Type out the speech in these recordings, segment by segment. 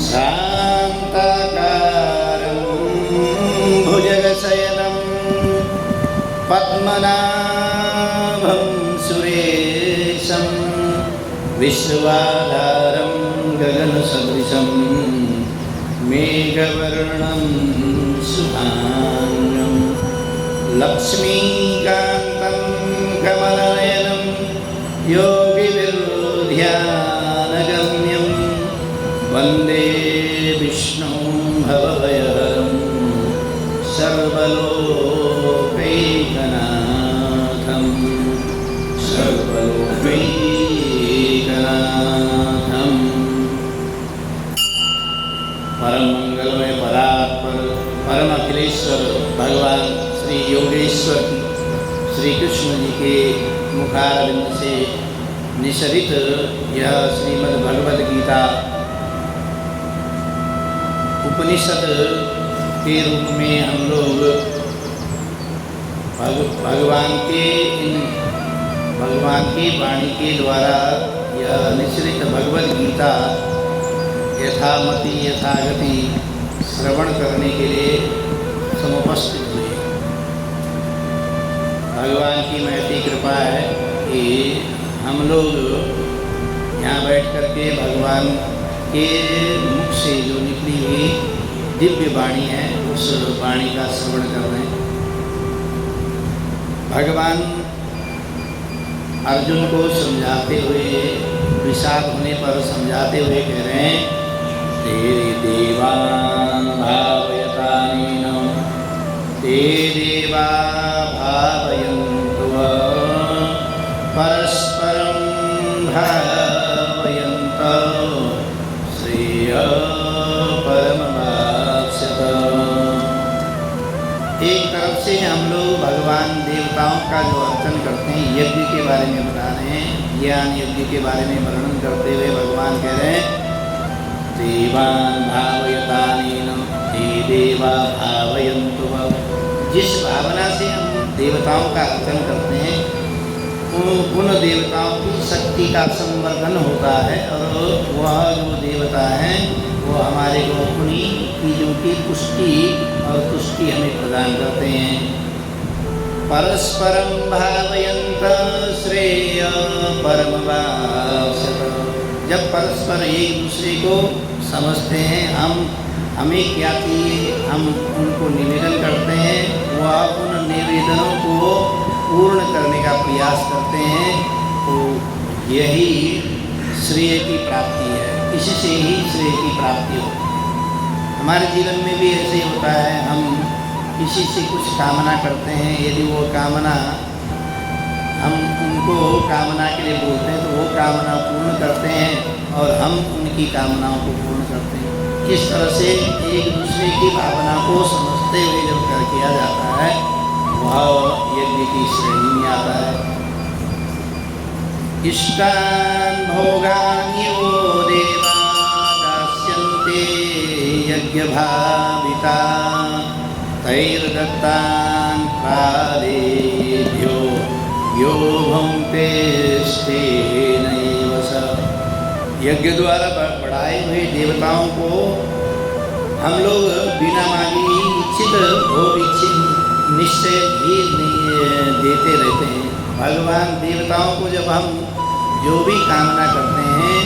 शान्ताकारं भुजगशयनं पद्मनाभं सुरेशं विश्वाधारं गगनसदृशं मेघवर्णं शुभांगं लक्ष्मीकान्तं कमलनयनं योगिविर्ध्यानगम्यं वन्दे विष्णुं भवभयहरं सर्वलोकैकनाथं सर्वलोकैकनाथम्। परम मंगलमय परात्पर परम अखिलेश्वर भगवान श्री योगेश्वर श्री कृष्ण जी के मुखारविंद से निसरित यह श्रीमद् भगवद गीता उपनिषद के रूप में हम लोग भगवान की वाणी के द्वारा यह निश्रित भगवद गीता यथामति यथागति श्रवण करने के लिए समुपस्थित हुए। भगवान की महती कृपा है कि हम लोग यहाँ बैठ करके भगवान के मुख से जो निकली हुई दिव्य वाणी है उस वाणी का श्रवण कर रहे हैं। भगवान अर्जुन को समझाते हुए विषाद होने पर समझाते हुए कह रहे हैं ते देवान् भावयतानेन ते देवा भावयन्तु परस्परं भावयन्तः श्रेयः परमवाप्स्यत। एक तरफ से हम लोग भगवान देवताओं का जो अर्चन करते हैं, यज्ञ के बारे में बता रहे हैं, ज्ञान यज्ञ के बारे में वर्णन करते हुए भगवान कह रहे हैं देवान् भावयतानेन ते देवा भावयन्तु। जिस भावना से हम देवताओं का अर्चन करते हैं उन देवताओं की शक्ति का संवर्धन होता है और वह जो देवता हैं वो हमारे को अपनी चीज़ों की पुष्टि और तुष्टि हमें प्रदान करते हैं। परस्परं भावयन्तः श्रेयः परमवाप्स्यत। जब परस्पर एक दूसरे को समझते हैं, हमें क्या चाहिए, हम उनको निवेदन करते हैं, वह उन निवेदनों को पूर्ण करने का प्रयास करते हैं, तो यही श्रेय की प्राप्ति है। इससे ही श्रेय की प्राप्ति होती है। हमारे जीवन में भी ऐसे होता है, हम किसी से कुछ कामना करते हैं, यदि वो कामना हम उनको कामना के लिए बोलते हैं तो वो कामना पूर्ण करते हैं और हम उनकी कामनाओं को पूर्ण करते हैं। इस तरह से एक दूसरे की भावना को समझते हुए जब कर किया जाता है वह यज्ञ की श्रेणी में आता है। इष्टान् भोगान् यो देवा दास्यन्ते यज्ञभाविता तैर्दत्तान् प्रादेभ्यो यो भुङ्क्ते तेनैव स। यज्ञ द्वारा बढ़ाए हुए देवताओं को हम लोग बिना मांगे ही इच्छित भोग इच्छित निश्चय भी देते रहते हैं। भगवान देवताओं को जब हम जो भी कामना करते हैं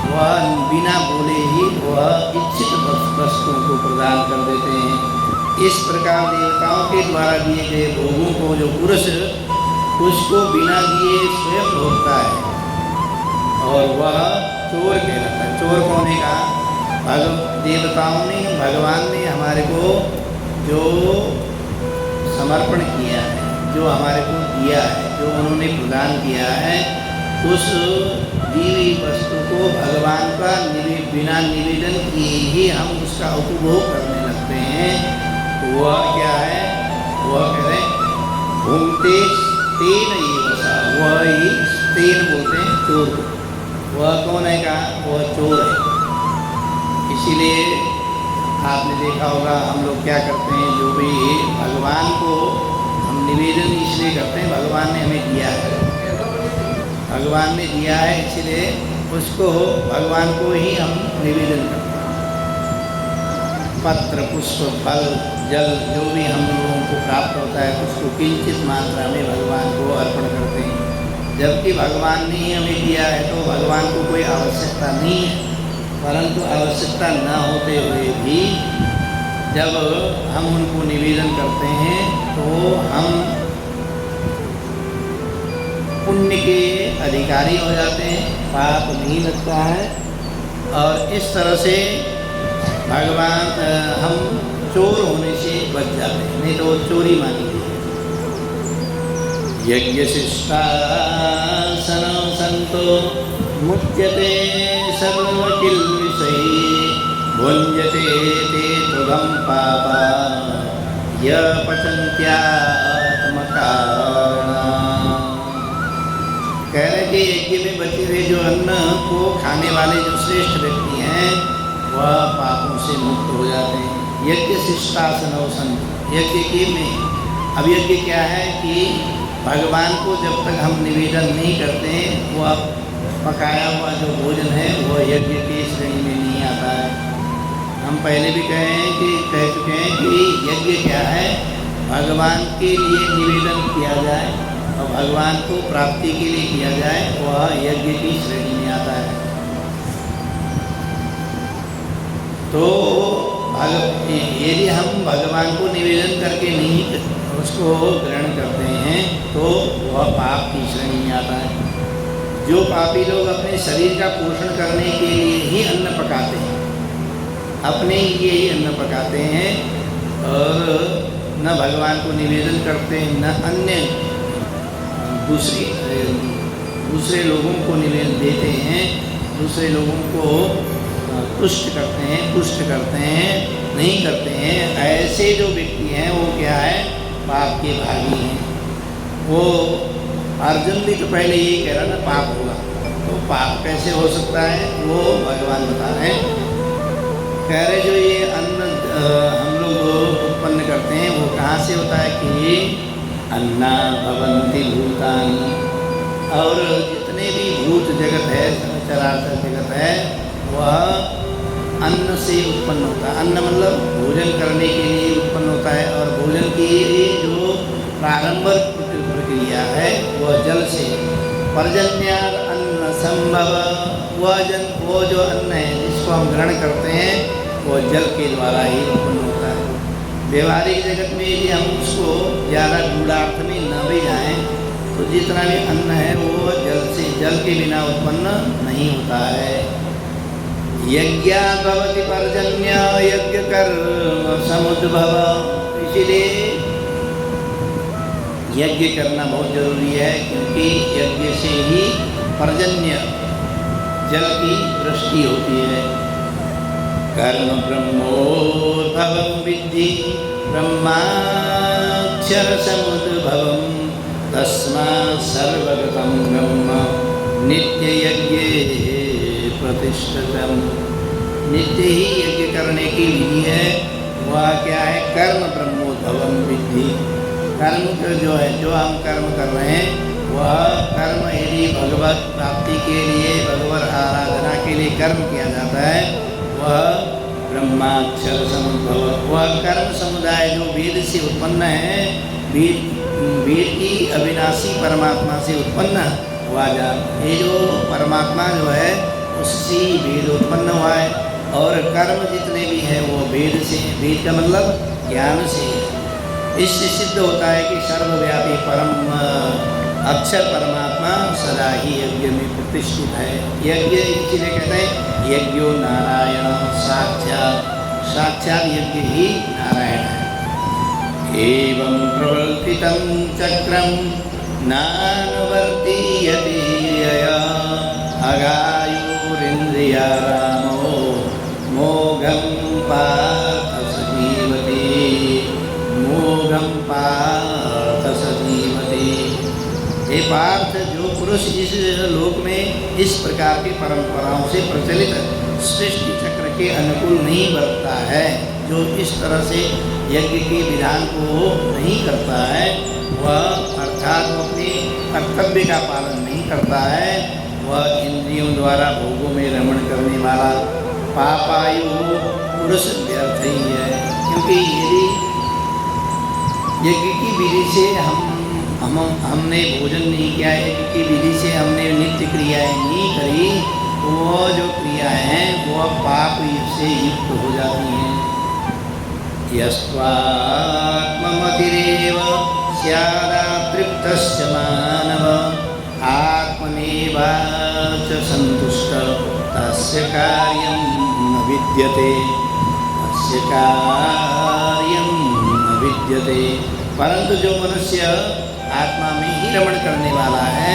वह बिना बोले ही वह इच्छित वस्तुओं को प्रदान कर देते हैं। इस प्रकार देवताओं के द्वारा दिए गए भोगों को जो पुरुष उसको बिना दिए स्वयं भोगता है और वह चोर कहलाता है। चोर कौन है का देवताओं ने भगवान ने हमारे को जो समर्पण किया है, जो हमारे को दिया है, जो उन्होंने प्रदान किया है, उस दी हुई वस्तु को भगवान का बिना निवेदन किए ही हम उसका उपभोग करने लगते हैं। तो वह क्या है, वह कह रहे भुङ्क्ते तेनैव स। वह ही तेन बोलते हैं चोर को। वह कौन है का, वह चोर है। इसीलिए आपने देखा होगा हम लोग क्या करते हैं, जो भी भगवान को हम निवेदन इसलिए करते हैं, भगवान ने हमें दिया है, भगवान ने दिया है, इसलिए उसको भगवान को ही हम निवेदन करते हैं। पत्र पुष्प फल जल जो भी हम लोगों को प्राप्त होता है उसको किंचित मात्रा में भगवान को अर्पण करते हैं। जबकि भगवान ने हमें दिया है तो भगवान को कोई आवश्यकता नहीं है, परंतु आवश्यकता न होते हुए भी जब हम उनको निवेदन करते हैं तो हम पुण्य के अधिकारी हो जाते हैं, पाप नहीं लगता है। और इस तरह से भगवान हम चोर होने से बच जाते हैं, नहीं तो चोरी मानी गई है। यज्ञ शिष्टासन संतो मुच्यते सर्वकिल विषयी भुंजते ते तुभं पापा य पचन्त्यात्मकारणा। कह रहे कि यज्ञ में बचे हुए जो अन्न को खाने वाले जो श्रेष्ठ व्यक्ति हैं वह पापों से मुक्त हो जाते हैं। यज्ञ शिष्टासन संत, यज्ञ के में अब यज्ञ क्या है कि भगवान को जब तक हम निवेदन नहीं करते हैं वह पकाया हुआ जो भोजन है वह यज्ञ की श्रेणी में नहीं आता है। हम पहले भी कह चुके हैं कि यज्ञ क्या है, भगवान के लिए निवेदन किया जाए और भगवान को प्राप्ति के लिए किया जाए, वह यज्ञ की श्रेणी में आता है। तो यदि हम भगवान को निवेदन करके नहीं उसको ग्रहण करते हैं तो वह पाप की श्रेणी में आता है। जो पापी लोग अपने शरीर का पोषण करने के लिए ही अन्न पकाते हैं, अपने लिए ही अन्न पकाते हैं और न भगवान को निवेदन करते हैं, न अन्य दूसरे लोगों को निवेदन देते हैं, दूसरे लोगों को पुष्ट करते हैं, नहीं करते हैं। ऐसे जो व्यक्ति हैं वो क्या है, पाप के भागी हैं। वो अर्जुन भी तो पहले यही कह रहा ना पाप होगा, तो पाप कैसे हो सकता है वो भगवान बता रहे हैं। कह रहे जो ये अन्न हम लोग उत्पन्न करते हैं वो कहाँ से होता है कि अन्ना भवन्ति भूतानि, और जितने भी भूत जगत है, चराचर जगत है, वह अन्न से उत्पन्न होता है। अन्न मतलब भोजन करने के लिए उत्पन्न होता है और भोजन की जो प्रारंभिक प्रक्रिया है वह जल से। पर्जन्यार अन्न संभव, वो जो अन्न है जिसको हम ग्रहण करते हैं वो जल के द्वारा ही उत्पन्न होता है। व्यवहारिक जगत में यदि हम उसको ज़्यादा गूढ़ार्थ में न भी जाएँ तो जितना भी अन्न है वो जल से, जल के बिना उत्पन्न नहीं होता है। यज्ञा भवति पर्जन्य यज्ञ कर्म समुद्भव, इसीलिए यज्ञ करना बहुत जरूरी है क्योंकि यज्ञ से ही पर्जन्य जल की वृष्टि होती है। कर्म ब्रह्मोद्भवं विद्धि ब्रह्माक्षर समुद्भवं तस्मात् सर्वगतं ब्रह्म नित्य यज्ञे प्रतिष्ठितम्। नित्य ही यज्ञ करने की विधि है, वह क्या है, कर्म ब्रह्मोद्भवं विद्धि। कर्म जो है, जो हम कर्म कर रहे हैं वह कर्म यदि भगवत प्राप्ति के लिए, भगवत आराधना के लिए कर्म किया जाता है वह ब्रह्माक्षर समुद्भव, वह कर्म समुदाय जो वेद से उत्पन्न है, वेद की अविनाशी परमात्मा से उत्पन्न हुआ जा, ये जो परमात्मा जो है उससे वेद उत्पन्न हुआ है। और कर्म जितने भी हैं वो वेद से, वेद का मतलब ज्ञान से। इससे सिद्ध होता है कि सर्वव्यापी परम अक्षर परमात्मा सदा ही यज्ञ में प्रतिष्ठित है। यज्ञ इसलिए कहते हैं यज्ञो नारायण साक्षात यज्ञ ही नारायण है। एवं प्रवर्तितं चक्रं नानुवर्तीयते यया अगायुरिन्द्रियारामो मोघं पार्थ सजीवते। हे पार्थ, जो पुरुष इस लोक में इस प्रकार की परंपराओं से प्रचलित सृष्टि चक्र के अनुकूल नहीं बरतता है, जो इस तरह से यज्ञ के विधान को नहीं करता है, वह अर्थात अपने कर्तव्य का पालन नहीं करता है, वह इंद्रियों द्वारा भोगों में रमण करने वाला पापायु पुरुष व्यर्थ ही है। क्योंकि यदि यज्ञ की विधि से हमने भोजन नहीं किया, यज्ञ की विधि से हमने नित्य क्रियाएं नहीं करी, तो वो जो क्रियाएं हैं वो पाप से युक्त हो जाती हैं। यस्त्वात्ममतिरेव स्यादातृप्तस्य मानव आत्मनेवाच संतुष्ट तस्य कार्यं न विद्यते, तस्य कार्यं न विद्यते। परंतु जो मनुष्य आत्मा में ही रमण करने वाला है,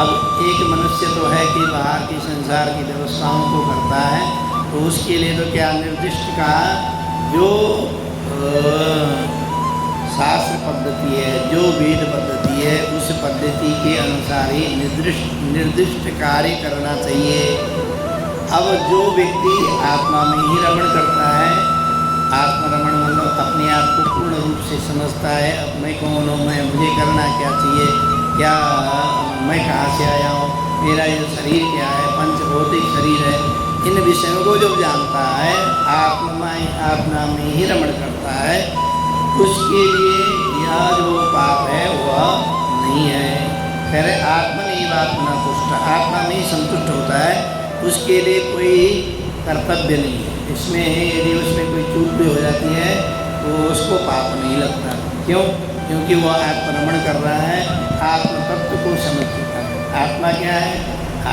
अब एक मनुष्य तो है कि बाहर की संसार की व्यवस्थाओं को करता है, तो उसके लिए तो क्या निर्दिष्ट का जो शास्त्र पद्धति है, जो वेद पद्धति है, उस पद्धति के अनुसार ही निर्दिष्ट कार्य करना चाहिए। अब जो व्यक्ति आत्मा में ही रमण करता है, आत्मरमण मतलब अपने आप को पूर्ण रूप से समझता है, अब मैं कौन हूँ, मैं मुझे करना क्या चाहिए, क्या मैं कहाँ से आया हूँ, मेरा ये शरीर क्या है, पंचभौतिक शरीर है, इन विषयों को जो जानता है, आत्मा में ही रमण करता है, उसके लिए यह जो पाप है वह नहीं है। कह रहे आत्मनिवात्मा तुष्ट, आत्मा में ही संतुष्ट होता है, उसके लिए कोई कर्तव्य नहीं है। इसमें यदि उसमें कोई चूक भी हो जाती है तो उसको पाप नहीं लगता। क्यों? क्योंकि वह आत्मरमण कर रहा है, आत्म तत्व को समझ चुका है। आत्मा क्या है?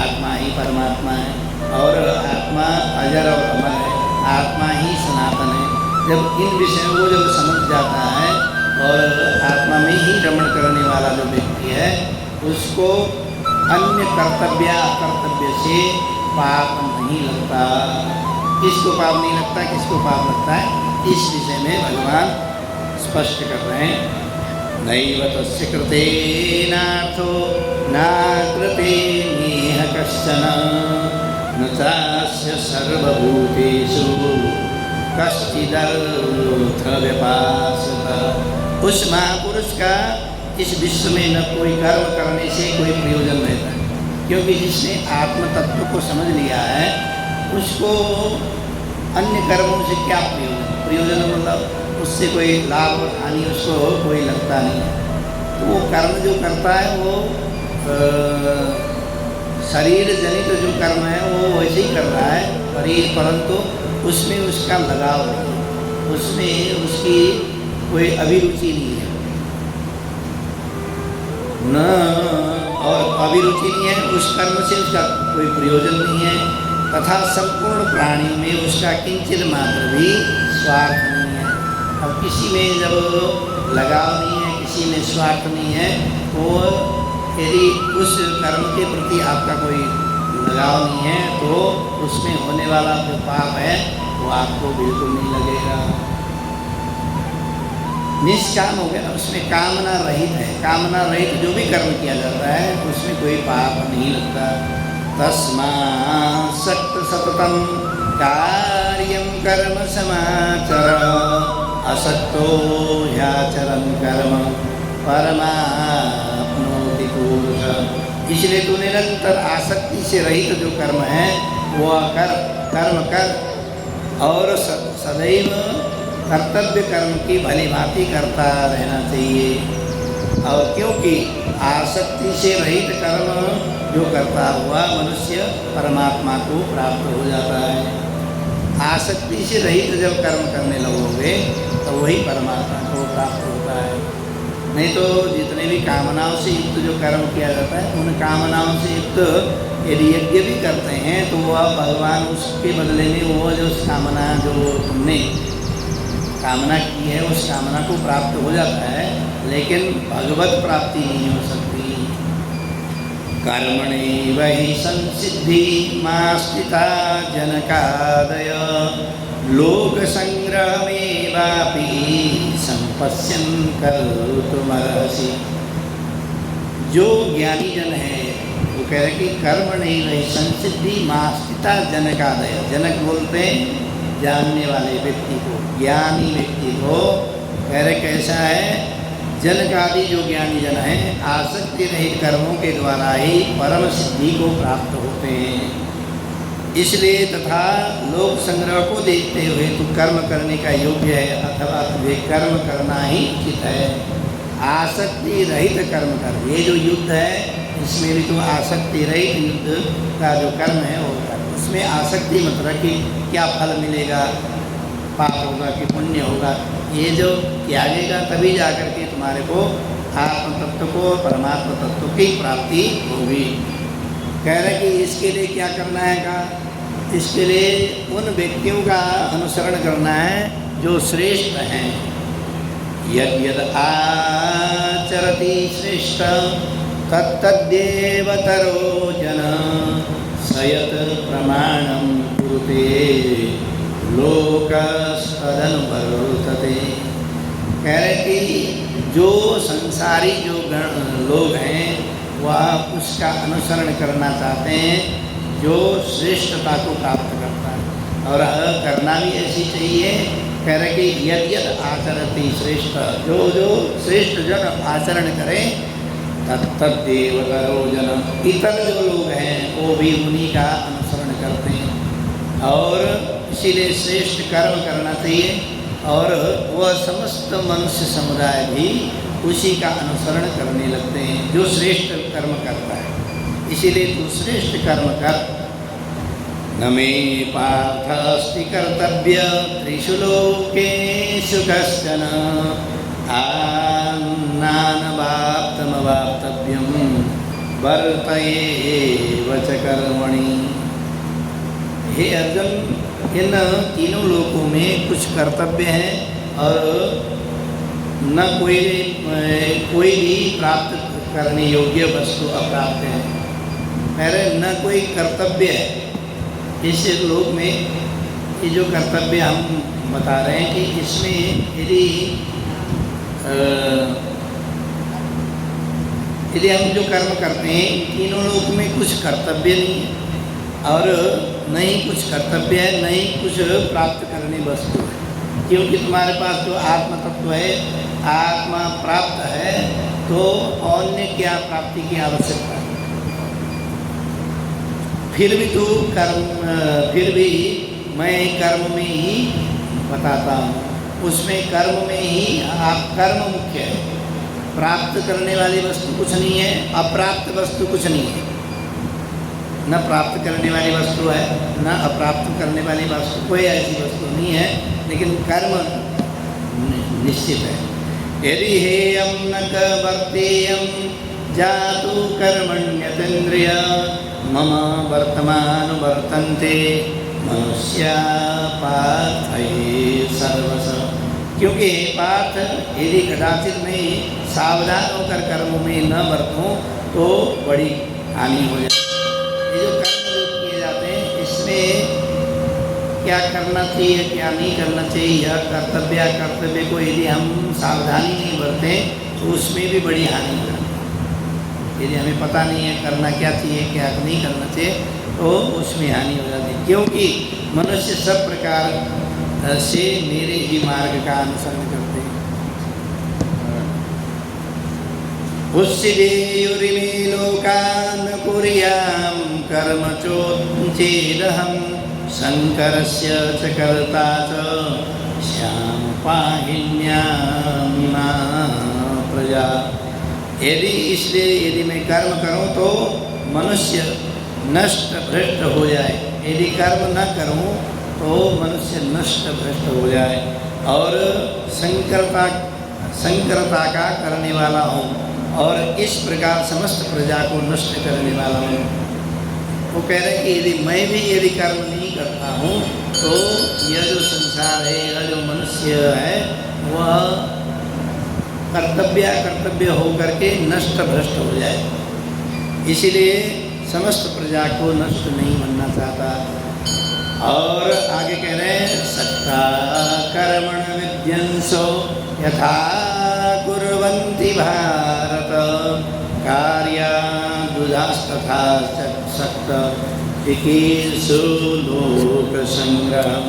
आत्मा ही परमात्मा है, और आत्मा अजर और अमर है, आत्मा ही सनातन है। जब इन विषयों को जब समझ जाता है और आत्मा में ही रमण करने वाला जो व्यक्ति है, उसको अन्य कर्तव्य अकर्तव्य से पाप नहीं लगता। किसको पाप नहीं लगता, किसको पाप लगता है, इस विषय में भगवान स्पष्ट कर रहे हैं। नैव तस्य कृतेनार्थो न कृते नेह कश्चन न चास्य सर्वभूतेषु कश्चिदर्थव्यपाश्रितः। उस महापुरुष का इस विश्व में न कोई कर्म करने से कोई प्रयोजन रहता है, क्योंकि जिसने आत्म तत्व को समझ लिया है उसको अन्य कर्मों से क्या प्रयोजन, प्रयोजन मतलब उससे कोई लाभ और हानि उसको कोई लगता नहीं है। तो वो कर्म जो करता है वो शरीर जनित जो कर्म है वो वैसे ही कर रहा है, परंतु उसमें उसका लगाव नहीं है, उसमें उसकी कोई अभिरुचि नहीं है, न और अभिरुचि नहीं है, उस कर्म से उसका कोई प्रयोजन नहीं है, तथा संपूर्ण प्राणियों में उसका किंचित मात्र भी स्वार्थ नहीं है। अब किसी में जब लगाव नहीं है, किसी में स्वार्थ नहीं है, तो यदि उस कर्म के प्रति आपका कोई लगाव नहीं है तो उसमें होने वाला जो पाप है वो आपको बिल्कुल नहीं लगेगा। निष्काम हो गया ना, उसमें कामना रहित है, कामना रहित जो भी कर्म किया जाता है उसमें कोई पाप नहीं लगता। तस्मात् सततं कार्यं कर्म समाचर असक्तो ह्याचरन् कर्म परमाप्नोति पुरुष। इसलिए तू निरंतर आसक्ति से रहित जो कर्म है वो कर्म कर और सदैव कर्तव्य कर्म की भली भांति करता रहना चाहिए। और क्योंकि आसक्ति से रहित कर्म जो करता हुआ मनुष्य परमात्मा को प्राप्त हो जाता है। आसक्ति से रहित जब कर्म करने लगोगे तो वही परमात्मा को प्राप्त होता है। नहीं तो जितने भी कामनाओं से युक्त जो कर्म किया जाता है, उन कामनाओं से युक्त यदि यज्ञ भी करते हैं तो वह भगवान उसके बदले में वो जो कामना जो तुमने कामना की है उस कामना को प्राप्त हो जाता है, लेकिन भगवत प्राप्ति नहीं हो सकती। कर्मणि वही संसिद्धि मास्थिता जनकादय लोक संग्रह में वापी संपश्यन कर्तुमर्हसि। जो ज्ञानी जन है वो कह रहे कि कर्म नहीं वही संसिद्धि मास्थिता जनकादय। जनक बोलते हैं जानने वाले व्यक्ति को, ज्ञानी व्यक्ति को। कह रहे कैसा है, जनक आदि जो ज्ञानी जन हैं आसक्ति रहित कर्मों के द्वारा ही परम सिद्धि को प्राप्त होते हैं। इसलिए तथा लोक संग्रह को देखते हुए तू कर्म करने का योग्य है अथवा तुझे कर्म करना ही उचित है। आसक्ति रहित कर्म कर। ये जो युद्ध है इसमें भी तू आसक्ति रहित युद्ध का जो कर्म है वो कर। उसमें आसक्ति मत रखी क्या फल मिलेगा, पाप होगा कि पुण्य होगा, ये जो त्यागेगा तभी जा कर के तुम्हारे को आत्म तत्व को परमात्मा तत्व की प्राप्ति होगी। कह रहे कि इसके लिए क्या करना है का, इसके लिए उन व्यक्तियों का अनुसरण करना है जो श्रेष्ठ हैं। यद यद आचरति श्रेष्ठ तत्तद्देवतरो जन सयत प्रमाणम कुरुते लोकस्तदनुवर्तते। कह रहे कि जो संसारी जो लोग हैं वह उसका अनुसरण करना चाहते हैं जो श्रेष्ठता को प्राप्त करता है, और करना भी ऐसी चाहिए। कह रहे कि यद यद आचरति श्रेष्ठ, जो जो श्रेष्ठ जन आचरण करें तत्तद्देवतरो जन, इतर जो लोग हैं वो भी उन्हीं का अनुसरण करते हैं, और इसीलिए श्रेष्ठ कर्म करना चाहिए। और वह समस्त मनुष्य समुदाय भी उसी का अनुसरण करने लगते हैं जो श्रेष्ठ कर्म करता है। इसीलिए तू श्रेष्ठ कर्म कर। न मे पार्थ अस्ति कर्तव्य त्रिषु लोकेषु कश्चन अन्नानवाप्तमवाप्तव्यं वर्तयेव च कर्मणि। हे अर्जुन, इन तीनों लोकों में कुछ कर्तव्य हैं और न कोई भी प्राप्त करने योग्य वस्तु अप्राप्त है। अरे न कोई कर्तव्य है इस लोक में। ये जो कर्तव्य हम बता रहे हैं कि इसमें यदि हम जो कर्म करते हैं तीनों लोक में कुछ कर्तव्य नहीं है और न ही कुछ कर्तव्य है, न ही कुछ प्राप्त करने वस्तु है। क्योंकि तुम्हारे पास जो आत्म तत्व है, आत्मा प्राप्त है, तो अन्य क्या प्राप्ति की आवश्यकता है। फिर भी तू कर्म, फिर भी मैं कर्म में ही बताता हूँ, उसमें कर्म में ही आप कर्म मुख्य है। प्राप्त करने वाली वस्तु कुछ नहीं है, अप्राप्त वस्तु कुछ नहीं है। न प्राप्त करने वाली वस्तु है न अप्राप्त करने वाली वस्तु, कोई ऐसी वस्तु नहीं है, लेकिन कर्म निश्चित है। यदि हेयं न वर्तेयं जातु कर्मण्यतेन्द्रिय मम वर्तमान वर्तन्ते मनुष्या पार्थये सर्वश। क्योंकि पार्थ, यदि कदाचित मैं सावधान होकर कर्मों में न बरतूं तो बड़ी हानि हो जाए। ये जो कर्म किए जाते हैं इसमें क्या करना चाहिए क्या नहीं करना चाहिए, यह कर्तव्य को यदि हम सावधानी नहीं बरतें तो उसमें भी बड़ी हानि हो जाती है। यदि हमें पता नहीं है करना क्या चाहिए क्या नहीं करना चाहिए तो उसमें हानि हो जाती है। क्योंकि मनुष्य सब प्रकार से मेरे ही मार्ग का अनुसरण करते हैं। उस्सिदेयुरिमे लोकान् कुर्यां कर्म चेदहं शङ्करस्य च कर्ता च श्यामपाहिन्यामिमा प्रजा। यदि मैं कर्म करूं तो मनुष्य नष्ट भ्रष्ट हो जाए, यदि कर्म न करूं तो मनुष्य नष्ट भ्रष्ट हो जाए और संकरता का करने वाला हूँ और इस प्रकार समस्त प्रजा को नष्ट करने वाला हूँ। वो कह रहे हैं कि यदि कर्म नहीं करता हूँ तो यह जो संसार है, यह जो मनुष्य है वह कर्तव्य हो करके नष्ट भ्रष्ट हो जाए। इसीलिए समस्त प्रजा को नष्ट नहीं बनना चाहता। और आगे कह रहे हैं सत्ता कर्मण विद्यंसो यथा कुर्वन्ति भारत कार्यादुधास्तथा सक्त चिकीर्षु लोक संग्रहम।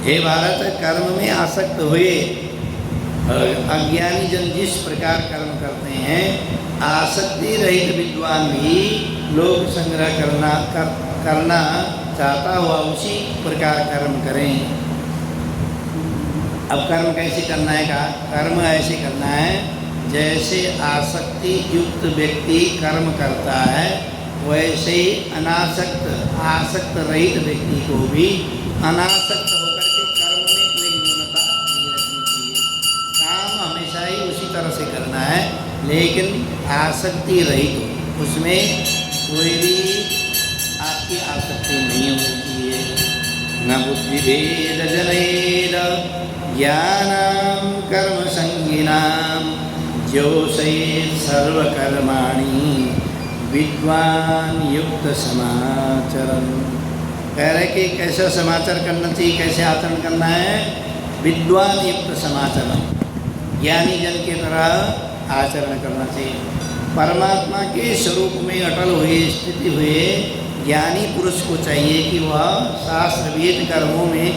हे भारत, कर्म में आसक्त हुए अज्ञानी जन जिस प्रकार कर्म करते हैं, आसक्ति रहित विद्वान भी लोक संग्रह करना चाहता हुआ उसी प्रकार कर्म करें। अब कर्म कैसे करना है? कहा कर्म ऐसे करना है जैसे आसक्ति युक्त व्यक्ति कर्म करता है, वैसे ही अनासक्त आसक्त रहित व्यक्ति को भी अनासक्त होकर के कर्म में कोई न्यूनता नहीं रखनी चाहिए। काम हमेशा ही उसी तरह से करना है, लेकिन आसक्ति रहित हो, उसमें कोई भी आपकी आसक्ति नहीं होनी चाहिए। न बुद्धि भेद जनेद ज्ञानाम कर्म संगिनाम ज्योसे सर्वकर्माणि विद्वान युक्त समाचरण। कह रहे कि कैसा समाचार करना चाहिए, कैसे आचरण करना है? विद्वान युक्त समाचरण, ज्ञानी जन की तरह आचरण करना चाहिए। परमात्मा के स्वरूप में अटल हुए स्थिति हुए ज्ञानी पुरुष को चाहिए कि वह शास्त्रवेद कर्मों में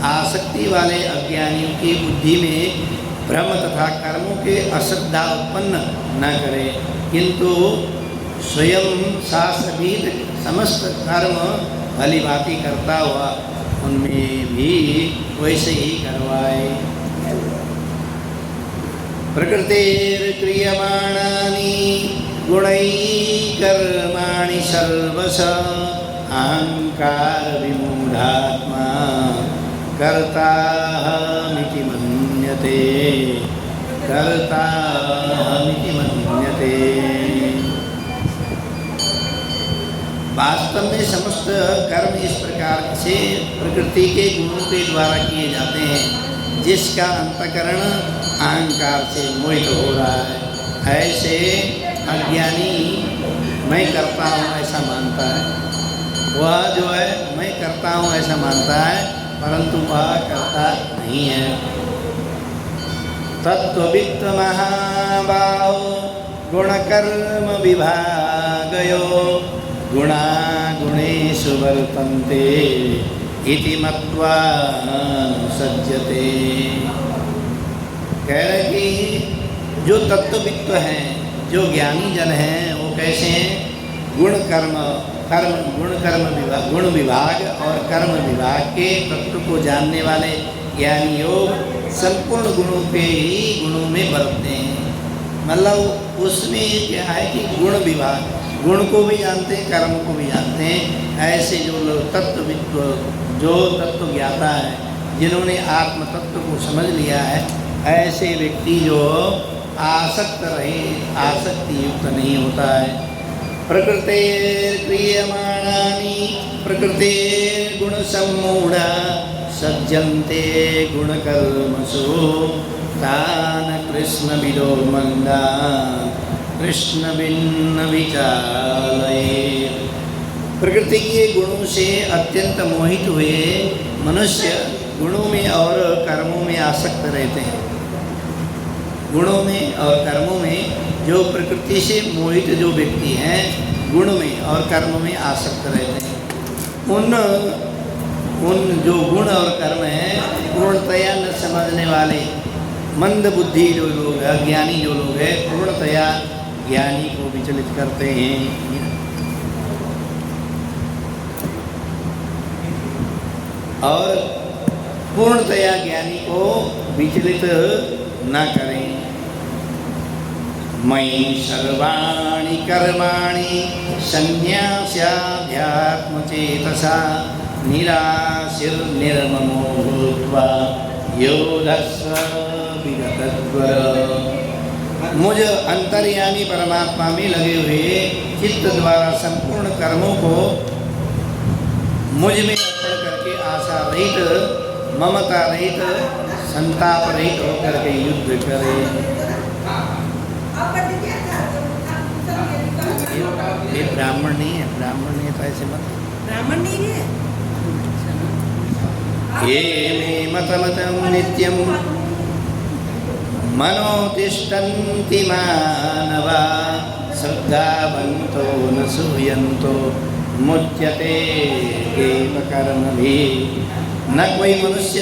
आसक्ति वाले अज्ञानियों की बुद्धि में भ्रम तथा कर्मों के अश्रद्धा उत्पन्न न करे, किंतु स्वयं शास्त्रवेद समस्त कर्म भली भांति करता हुआ उनमें भी वैसे ही करवाए। प्रकृतिर्क्रियमाणानि गुणैः कर्माणि सर्वश अहंकार विमूढात्मा कर्ताहमिति मन्यते, कर्ताहमिति मन्यते। वास्तव में समस्त कर्म इस प्रकार से प्रकृति के गुणों के द्वारा किए जाते हैं, जिसका अंतःकरण अहंकार से मोहित हो रहा है। ऐसे अज्ञानी मैं करता हूँ ऐसा मानता है, वह जो है मैं करता हूँ ऐसा मानता है, परंतु वह करता नहीं है। तत्त्ववित्त महाबाहो गुणकर्म विभागयो गुणा गुणेषु वर्तन्ते इति मत्वा सज्जते। कह रहे कि जो तत्ववित्त हैं, जो ज्ञानी जन हैं, वो कैसे हैं? गुण कर्म विभाग और कर्म विभाग के तत्व को जानने वाले ज्ञानी योग संपूर्ण गुणों के ही गुणों में बरतते हैं। मतलब उसमें क्या है कि गुण विभाग, गुण को भी जानते हैं, कर्म को भी जानते हैं। ऐसे जो लोग तत्ववित्त, जो तत्व ज्ञाता है, जिन्होंने आत्म तत्व को समझ लिया है, ऐसे व्यक्ति जो आसक्त रहे, आसक्ति युक्त नहीं होता है। प्रकृतिर्क्रियमाणानि प्रकृतिर्गुण सम्मूढ़ा सज्जन्ते गुणकर्मसु तान् कृष्णविदो मंदान् कृष्ण भिन्न विचालयेत्। प्रकृति के गुणों से अत्यंत मोहित हुए मनुष्य गुणों में और कर्मों में आसक्त रहते हैं। गुणों में और कर्मों में जो प्रकृति से मोहित जो व्यक्ति हैं, गुण में और कर्म में आसक्त रहते हैं। उन जो गुण और कर्म हैं, पूर्णतया न समझने वाले मंद बुद्धि जो लोग, अज्ञानी जो लोग हैं, पूर्णतया ज्ञानी को विचलित करते हैं। और पूर्णतया ज्ञानी को विचलित न करें। मयि सर्वाणि कर्माणि संन्यास्याध्यात्मचेतसा निराशिर्निर्ममो भूत्वा योधस्व विगतद्वर। मुझ अंतर्यामी परमात्मा में लगे हुए चित्त द्वारा संपूर्ण कर्मों को मुझ में अर्पण करके आशा रहित, ममता रहित, संताप रहित होकर के युद्ध करे। ये ब्राह्मण नहीं है, ब्राह्मण नहीं है तो ऐसे मत, ब्राह्मण नहीं है। ये मे मतमतं नित्यं मनोतिष्ठन्ति मानवा श्रद्धावन्तो न सूयन्तो मुच्यते केव कर्मभिः। न कोई मनुष्य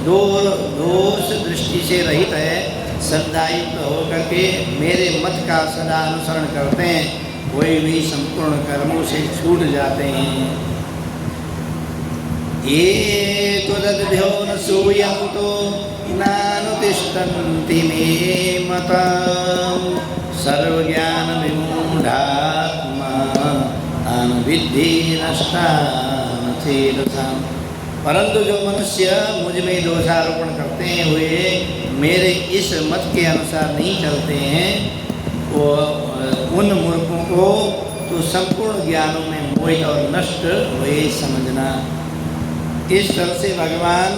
दोष दृष्टि से रहित है, श्रद्धायुक्त होकर के मेरे मत का सदा अनुसरण करते हैं, कोई भी संपूर्ण कर्मों से छूट जाते हैं। ये तदभ्यो न सूयन्तो नानुतिष्ठन्ति मे मताम् सर्वज्ञान विमूढ़ात्मा तान् विद्धि नष्टान् चेतसाम्। परंतु जो मनुष्य मुझ में दोषारोपण करते हुए मेरे इस मत के अनुसार नहीं चलते हैं, वो उन मूर्खों को तो संपूर्ण ज्ञानों में मोहित और नष्ट हुए समझना। इस तरह से भगवान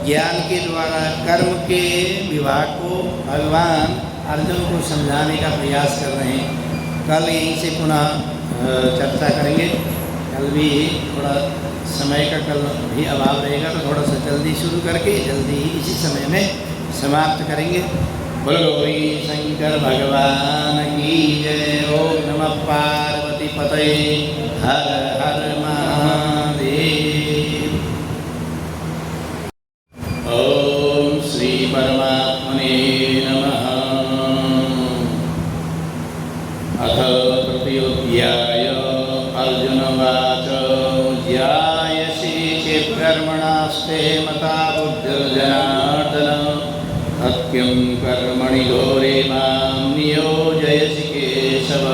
ज्ञान के द्वारा कर्म के विभाग को भगवान अर्जुन को समझाने का प्रयास कर रहे हैं। कल यहीं से पुनः चर्चा करेंगे। कल भी थोड़ा समय का कल भी अभाव रहेगा, तो थोड़ा सा जल्दी शुरू करके जल्दी ही इसी समय में समाप्त करेंगे। बोलो गौरी शंकर भगवान की जय। ओम नमः पार्वती पतये हर हर महादेव। ओम श्री परमात्मने नमः। अथ तृतीयोऽध्याय। अर्जुनवाच ज्यायसि चेत् कर्मणास्ते मता बुद्धिर्जनार्दन सत्यं कर्मणि घोरे मां नियोजयसि केशव।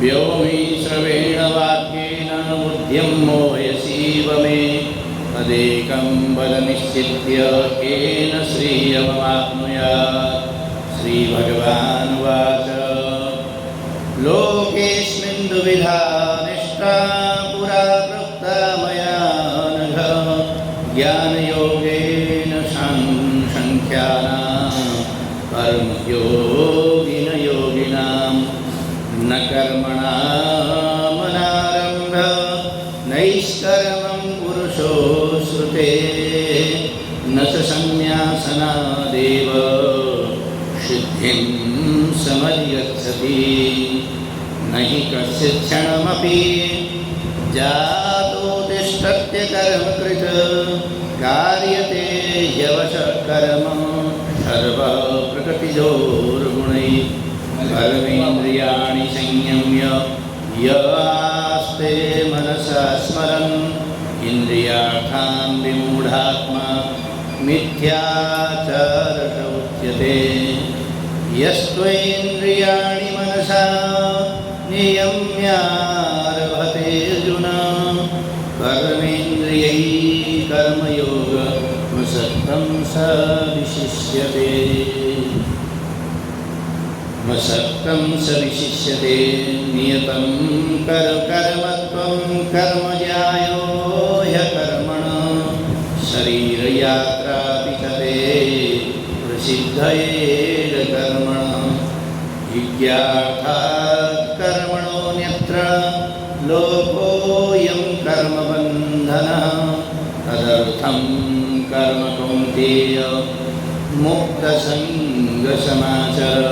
व्योमि श्रवेण वाक्येन बुद्धिं मोहयसीव मे तदेकं वद निश्चित्य केन श्रियमवाप्नुयात्। श्रीभगवानुवाच लोकेऽस्मिन् दुविधा निष्ठा पुरा प्रोक्ता मया नघ ज्ञानयोगेन सांख्यानां कर्मयोगिनां न कर्मणामनारम्भ नैष्कर्मं पुरुषो श्रुते न च संन्यासनादेव सिद्धिं समधिगच्छति। न हि कश्चित् क्षणमपि जातो तिष्ठत्य कर्मकृत् कार्यते ह्यवशः कर्म सर्वः प्रकृतिजोर्गुणैः। कर्मेन्द्रियाणि संयम्य य आस्ते मनसा स्मरन् इन्द्रियार्थान् विमूढात्मा मिथ्याचारः उच्यते। यस्त्वेन्द्रियाणि मनसा नियम्यारभते अर्जुन कर्मेन्द्रियैः कर्मयोगमसक्तं स विशिष्यते। नियतं कर्मत्वं कर्मज्यायो ह्यकर्मणः शरीरयात्रापि च ते प्रसिद्धये कर्मणः। विज्ञार्थात् कर्मणोऽन्यत्र लोकोऽयं कर्मबन्धनः तदर्थं कर्म कौन्तेय मुक्तसङ्गसमाचर।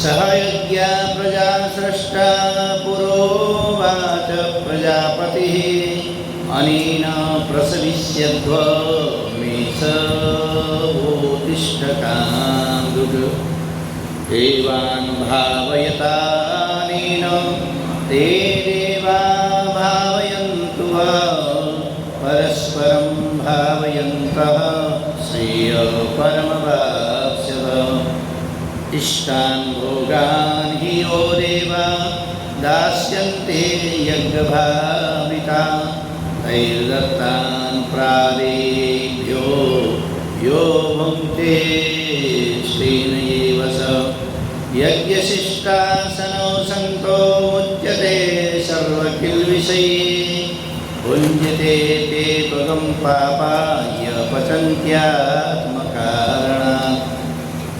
सह यज्ञा प्रजा सृष्टा पुरोवाच प्रजापतिः अनेन प्रसविष्यध्व मे स वोतिष्ठकान्दुः। देवान् भावयतानेन ते देवा भावयन्तु वा परस्परं भावयन्तः श्रेयपरमवाप्स्यथ। इष्टान् भोगान् हि यो देवा दास्यन्ते यज्ञभाविता तैर्दत्तान् प्रादेभ्यो यो भुङ्क्ते स्तेन एव स। यज्ञशिष्टासनो सन्तो मुच्यते सर्वकिल्बिषये भुञ्जते ते त्वगं पापाय पचन्त्यात्मकारणात्।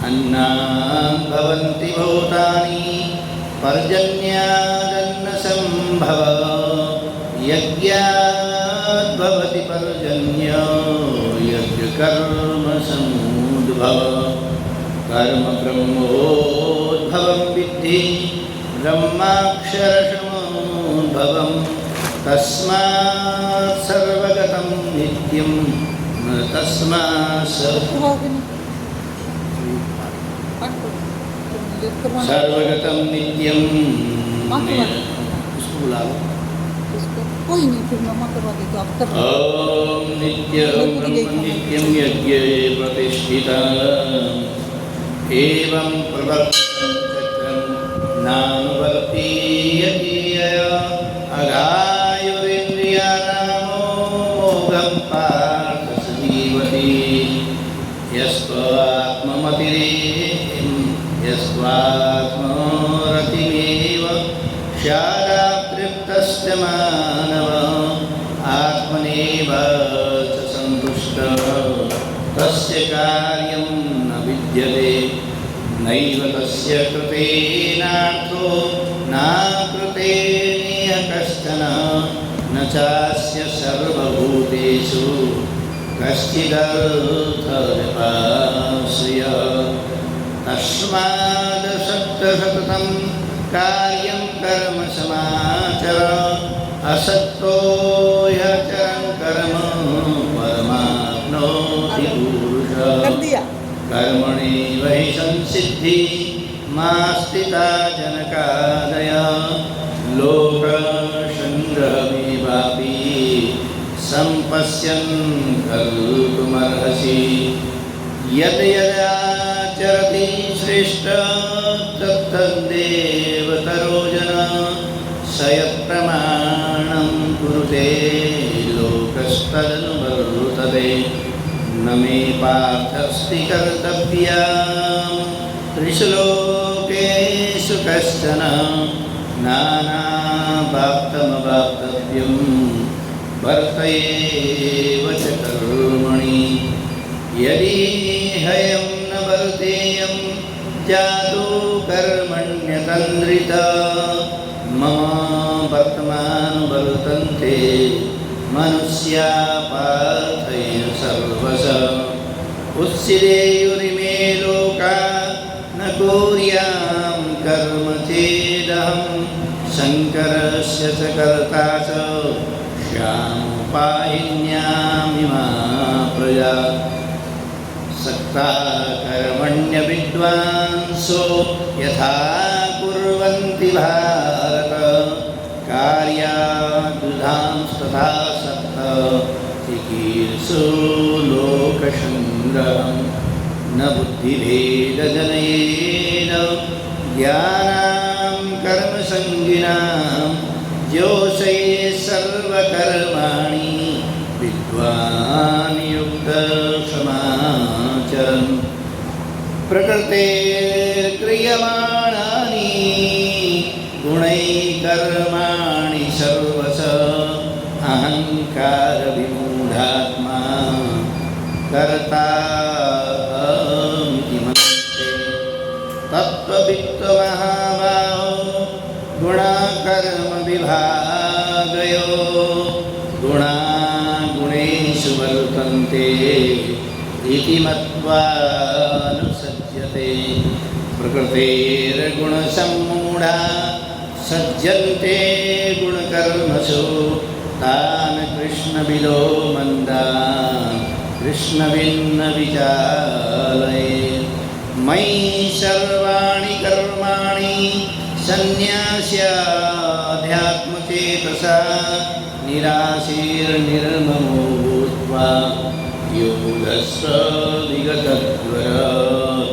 अन्नात् भवन्ति भूतानि पर्जन्यादन्नसम्भव यज्ञात् भवति पर्जन्यो यज्ञकर्मसमुद्भव। कर्म ब्रह्मोद्भवं विद्धि ब्रह्माक्षरसमुद्भवं तस्मात् सर्वगतं नित्यं तस्मात् सर्वगतं नित्यं उसको बुला लो। कोई नहीं, फिर मम्मा करवा देगी, आप कर लो। ॐ नित्यं ब्रह्म नित्यं यज्ञे प्रतिष्ठिता एवं प्रवर्तितं चक्रं नानुवर्तीयतीयया अगायुरिन्द्रियारामो मोघं पार्थ सजीवति यस्त्वात्मरतिमेव स्यादातृप्तस्य मानव आत्मनेव च सन्तुष्टः तस्य कार्यं न विद्यते नैव तस्य कृतेनार्थो नाकृते नेह कश्चन न चास्य सर्वभूतेषु कश्चिदर्थव्यपाश्रयः तस्माद् सत्तं कार्यं कर्म समाचर असक्तो ह्यचरं कर्म परमाप्नोति पुरुषः कर्मणैव हि संसिद्धिः मास्तिता जनकादय लोकसङ्ग्रहमेवापि सम्पश्यन् कर्तुमर्हसि यद् यदाचरति श्रेष्ठ तत्तद्देवतरो जनः स यत्प्रमाणं कुरुते लोकस्तदनुवर्तते न मे पार्थस्ति कर्तव्या त्रिषु लोकेषु कश्चन नानावाप्तमवाप्तव्यं वर्तयेव च कर्मणि यदि हयं न वर्तेयं जातु कर्मण्यतन्द्रिता मम वर्तमानुवर्तन्ते मनुष्या पार्थेन सर्वशः उत्सिदेयुरिमे लोका न कुर्यां कर्म चेदहं शङ्करस्य च कर्ता च श्यामपाहिन्यामिमा प्रजा सक्ता कर्मण्यविद्वांसो यथा कुर्वन्ति भारत कार्याद्धांस्तथा सक्ता चिकीर्षो लोकसङ्ग्रहं न बुद्धिभेदजनयेन ज्ञानां कर्मसङ्गिनां जोषये सर्वकर्माणि विद्वान् युक्तसमाचरन् प्रकृतेर्क्रियमाणानि गुणैः कर्माणि सर्वशः अहङ्कारविमूढात्मा कर्ताहमिति मन्यते तत्त्ववित्तमहाबाहो गुणकर्मविभागयोः गुणा गुणेषु वर्तन्ते इति मत्वा नुसज्जते प्रकृतेर्गुणसम्मूढा सज्जन्ते गुणकर्मसु तान् कृष्णविदो मन्दान् कृष्णविन्न विचालयेत् मयि सर्वाणि कर्माणि सन्न्यास्याध्यात्मचेतसा निराशीर्निर्ममो भूत्वा योगस्व विगतद्वरात्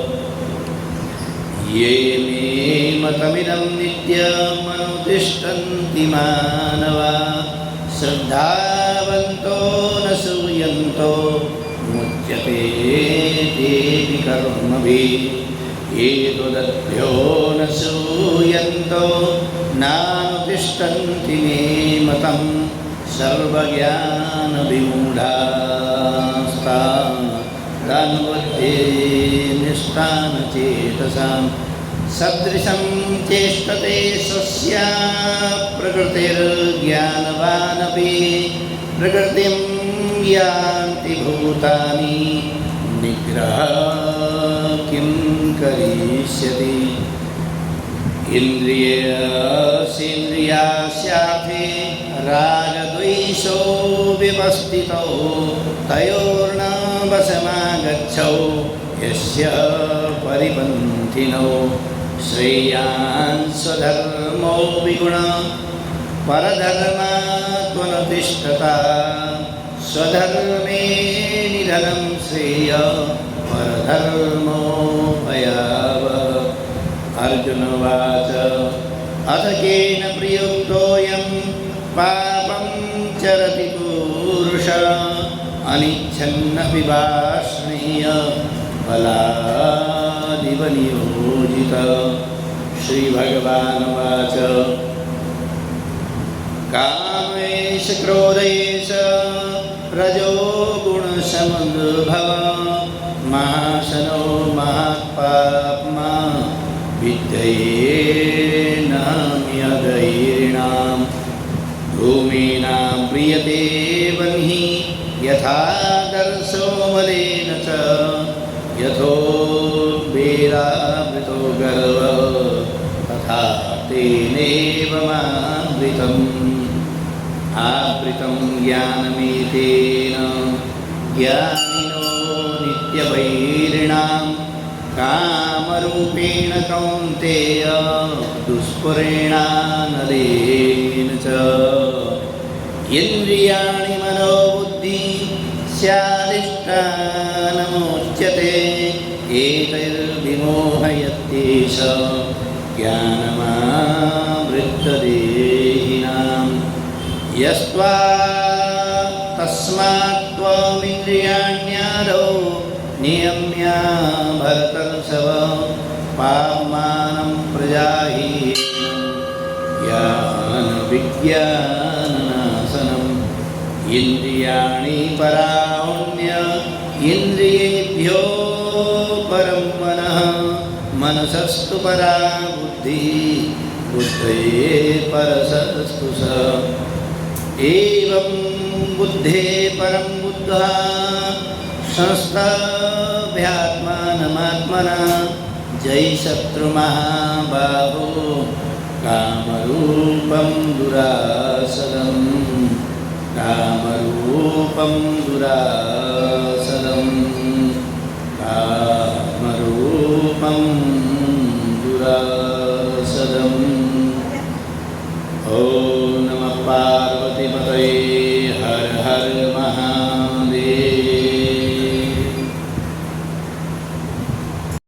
ये मे मतमिदं नित्यमनुतिष्ठन्ति मानवा श्रद्धावन्तो न सूयन्तो मुच्यते तेऽपि कर्मभिः ये त्वदभ्यो न सूयन्तो नानुतिष्ठन्ति मे मतं सर्वज्ञानविमूढास्तान्वद्धे निष्ठानचेतसां सदृशं चेष्टते स्वस्या प्रकृतिर्ज्ञानवानपि प्रकृतिं यान्ति भूतानि निग्रह किं करिष्यति इन्द्रियस्यार्थे रागद्वेषौ विवस्थितौ तयोर्न वशमागच्छौ यस्य परिपन्थिनौ श्रेयान् स्वधर्मो विगुण परधर्मात्मनतिष्ठता स्वधर्मे निधनं श्रेय परधर्मो भयावः। अर्जुनवाच अथ केन प्रयुक्तोऽयं पापं चरति पुरुष अनिच्छन्नपि वाष्णेय बलादिव नियोजितः। श्रीभगवानुवाच कामेश क्रोधेश रजोगुणसमुद्भव महाशनो महात्पाप्मा विद्येनाम्यधैर्णां धूमेनां प्रियते वह्निः यथादर्शो मलेन च यथोद्वेलावृतो गर्वः तथा तेनैव मावृतम्। आवृतं ज्ञानमेतेन ज्ञानिनो नित्यवैरिणां कामरूपेण कौन्तेय दुष्पुरेणानलेन च। इन्द्रियाणि मनोबुद्धि स्यादिष्टानमुच्यते एतैर्विमोहयत्येष ज्ञानमावृत्तदेहिनां। यस्त्वा तस्मात् त्वमिन्द्रियाण्यादौ नियम्य भरतर्षभ पाप्मानं प्रजाहीनं ज्ञानविज्ञाननाशनम्। इन्द्रियाणि पराहुण्य इन्द्रियेभ्यो परं मनः मनसस्तु परा बुद्धिः बुद्धये परसस्तु स। एवं बुद्धे परं बुद्ध्वा संस्थाभ्यात्मानमात्मना जय शत्रुमहाबाहो कामरूपं दुरासदम् कामरूपं दुरासदम् कामरूपं दुरासदम्। ॐ नमः पार्वती